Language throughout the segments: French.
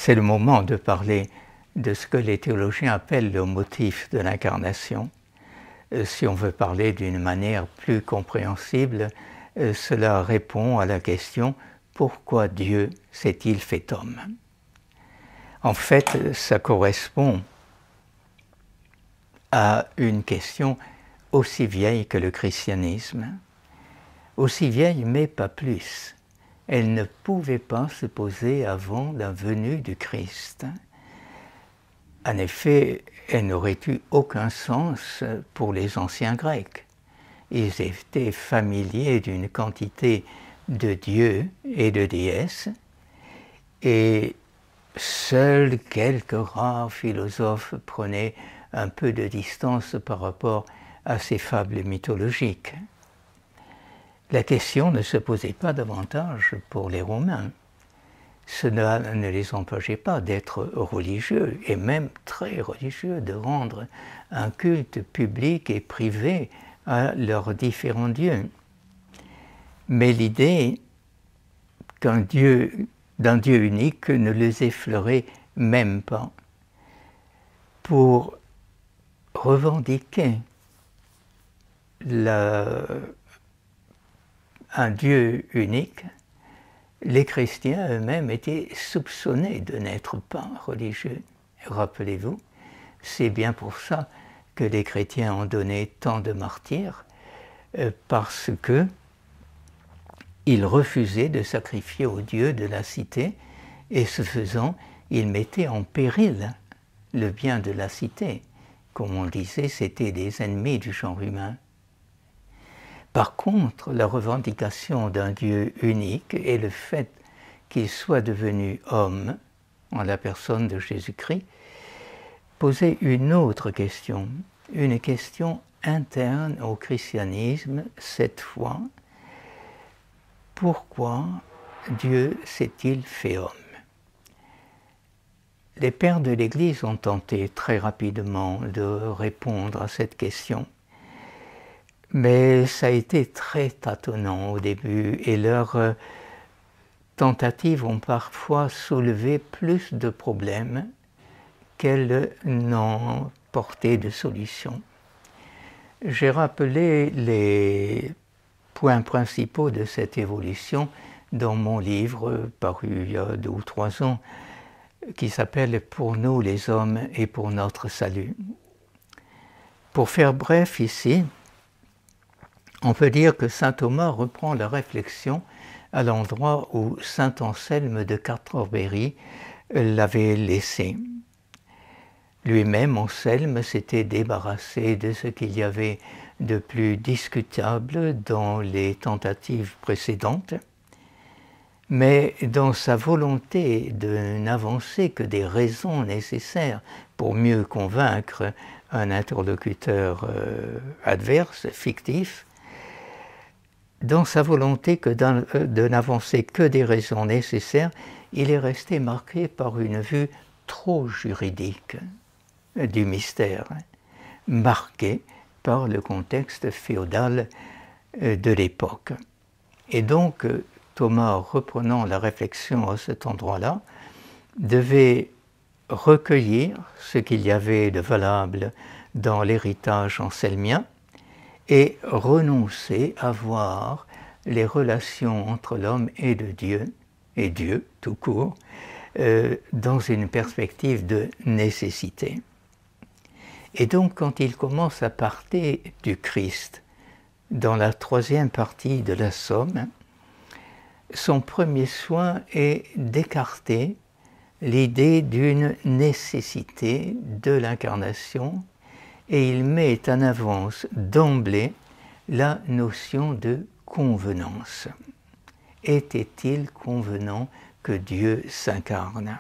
c'est le moment de parler de ce que les théologiens appellent le motif de l'incarnation. Si on veut parler d'une manière plus compréhensible, cela répond à la question « Pourquoi Dieu s'est-il fait homme ?» En fait, ça correspond à une question aussi vieille que le christianisme. Aussi vieille, mais pas plus. Elle ne pouvait pas se poser avant la venue du Christ. En effet, elle n'aurait eu aucun sens pour les anciens Grecs. Ils étaient familiers d'une quantité de dieux et de déesses, et seuls quelques rares philosophes prenaient un peu de distance par rapport à ces fables mythologiques. La question ne se posait pas davantage pour les Romains. Cela ne les empêchait pas d'être religieux, et même très religieux, de rendre un culte public et privé à leurs différents dieux. Mais l'idée d'un Dieu unique ne les effleurait même pas. Pour revendiquer un Dieu unique, les chrétiens eux-mêmes étaient soupçonnés de n'être pas religieux. Rappelez-vous, c'est bien pour ça que les chrétiens ont donné tant de martyrs, parce que ils refusaient de sacrifier aux dieux de la cité, et ce faisant, ils mettaient en péril le bien de la cité. Comme on disait, c'était des ennemis du genre humain. Par contre, la revendication d'un Dieu unique et le fait qu'il soit devenu homme, en la personne de Jésus-Christ, posait une autre question, une question interne au christianisme cette fois. Pourquoi Dieu s'est-il fait homme? Les pères de l'Église ont tenté très rapidement de répondre à cette question. Mais ça a été très tâtonnant au début et leurs tentatives ont parfois soulevé plus de problèmes qu'elles n'ont porté de solutions. J'ai rappelé les points principaux de cette évolution dans mon livre paru il y a 2 ou 3 ans qui s'appelle « Pour nous les hommes et pour notre salut ». Pour faire bref ici, on peut dire que saint Thomas reprend la réflexion à l'endroit où saint Anselme de Cantorbéry l'avait laissée. Lui-même, Anselme, s'était débarrassé de ce qu'il y avait de plus discutable dans les tentatives précédentes, mais dans sa volonté de n'avancer que des raisons nécessaires pour mieux convaincre un interlocuteur adverse, fictif, dans sa volonté de n'avancer que des raisons nécessaires, il est resté marqué par une vue trop juridique du mystère, marqué par le contexte féodal de l'époque. Et donc, Thomas, reprenant la réflexion à cet endroit-là, devait recueillir ce qu'il y avait de valable dans l'héritage anselmien et renoncer à voir les relations entre l'homme et Dieu tout court, dans une perspective de nécessité. Et donc, quand il commence à parler du Christ, dans la 3e partie de la Somme, son premier soin est d'écarter l'idée d'une nécessité de l'incarnation et il met en avance d'emblée la notion de convenance. Était-il convenant que Dieu s'incarne?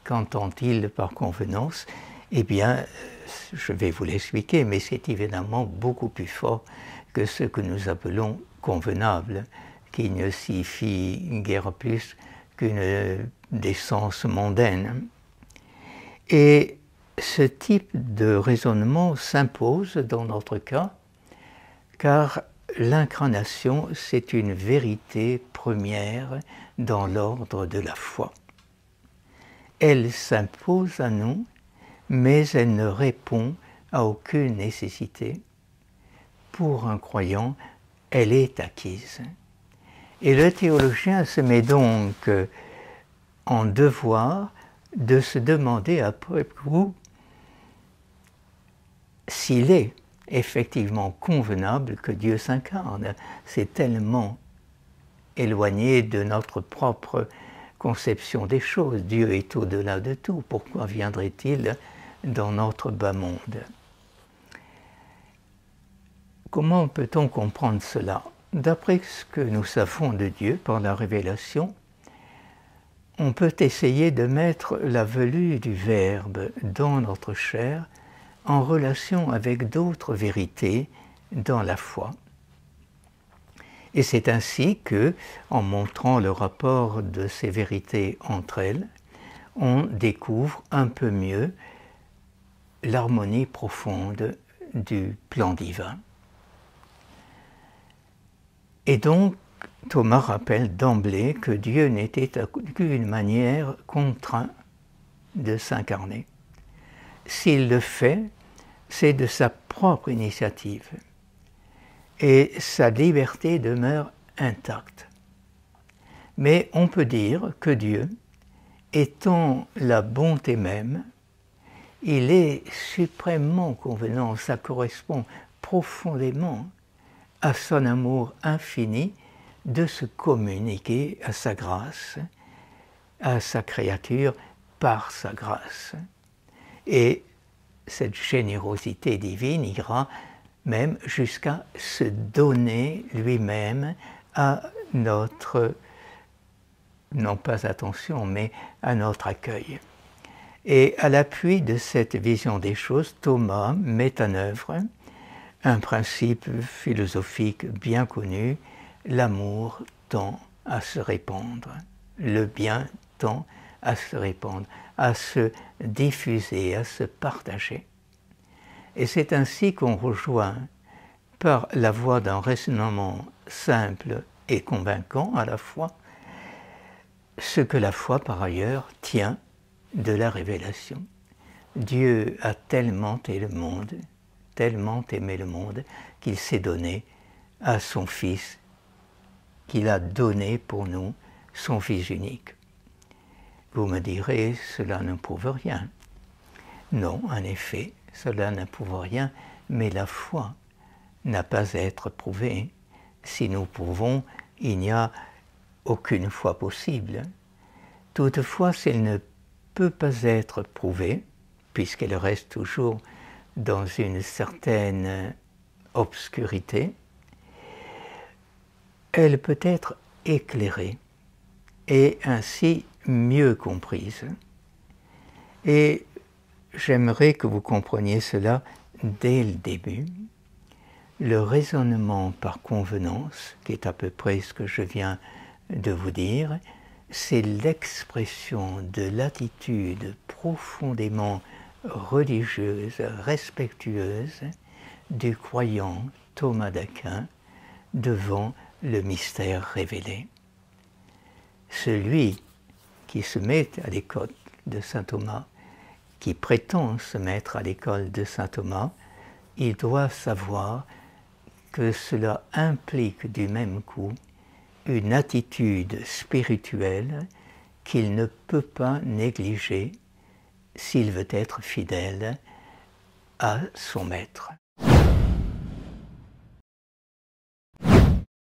Qu'entend-il par convenance? Eh bien, je vais vous l'expliquer, mais c'est évidemment beaucoup plus fort que ce que nous appelons convenable, qui ne signifie guère plus qu'une décence mondaine. Et ce type de raisonnement s'impose dans notre cas, car l'incarnation, c'est une vérité première dans l'ordre de la foi. elle s'impose à nous, mais elle ne répond à aucune nécessité. Pour un croyant, elle est acquise. Et le théologien se met donc en devoir de se demander après coup s'il est effectivement convenable que Dieu s'incarne. C'est tellement éloigné de notre propre conception des choses. Dieu est au-delà de tout. Pourquoi viendrait-il dans notre bas monde? Comment peut-on comprendre cela? D'après ce que nous savons de Dieu par la révélation, on peut essayer de mettre la venue du Verbe dans notre chair en relation avec d'autres vérités dans la foi. Et c'est ainsi que, en montrant le rapport de ces vérités entre elles, on découvre un peu mieux l'harmonie profonde du plan divin. Et donc, Thomas rappelle d'emblée que Dieu n'était d'aucune manière contraint de s'incarner. S'il le fait, c'est de sa propre initiative. Et sa liberté demeure intacte. Mais on peut dire que Dieu, étant la bonté même, il est suprêmement convenant, ça correspond profondément à son amour infini de se communiquer à sa grâce, à sa créature par sa grâce. Et cette générosité divine ira même jusqu'à se donner lui-même à notre, non pas attention, mais à notre accueil. Et à l'appui de cette vision des choses, Thomas met en œuvre un principe philosophique bien connu: l'amour tend à se répandre, le bien tend à se répandre, à se diffuser, à se partager. Et c'est ainsi qu'on rejoint, par la voie d'un raisonnement simple et convaincant à la fois, ce que la foi par ailleurs tient de la révélation. Dieu a tellement aimé le monde, qu'il s'est donné à son Fils, qu'il a donné pour nous son Fils unique. Vous me direz, cela ne prouve rien. Non, en effet, cela ne prouve rien, mais la foi n'a pas à être prouvée. Si nous prouvons, il n'y a aucune foi possible. Toutefois, si elle ne peut pas être prouvée, puisqu'elle reste toujours dans une certaine obscurité, elle peut être éclairée et ainsi mieux comprise. Et j'aimerais que vous compreniez cela dès le début. Le raisonnement par convenance, qui est à peu près ce que je viens de vous dire, c'est l'expression de l'attitude profondément religieuse, respectueuse du croyant Thomas d'Aquin devant le mystère révélé. Celui qui se met à l'école de saint Thomas, qui prétend se mettre à l'école de saint Thomas, il doit savoir que cela implique du même coup une attitude spirituelle qu'il ne peut pas négliger s'il veut être fidèle à son maître.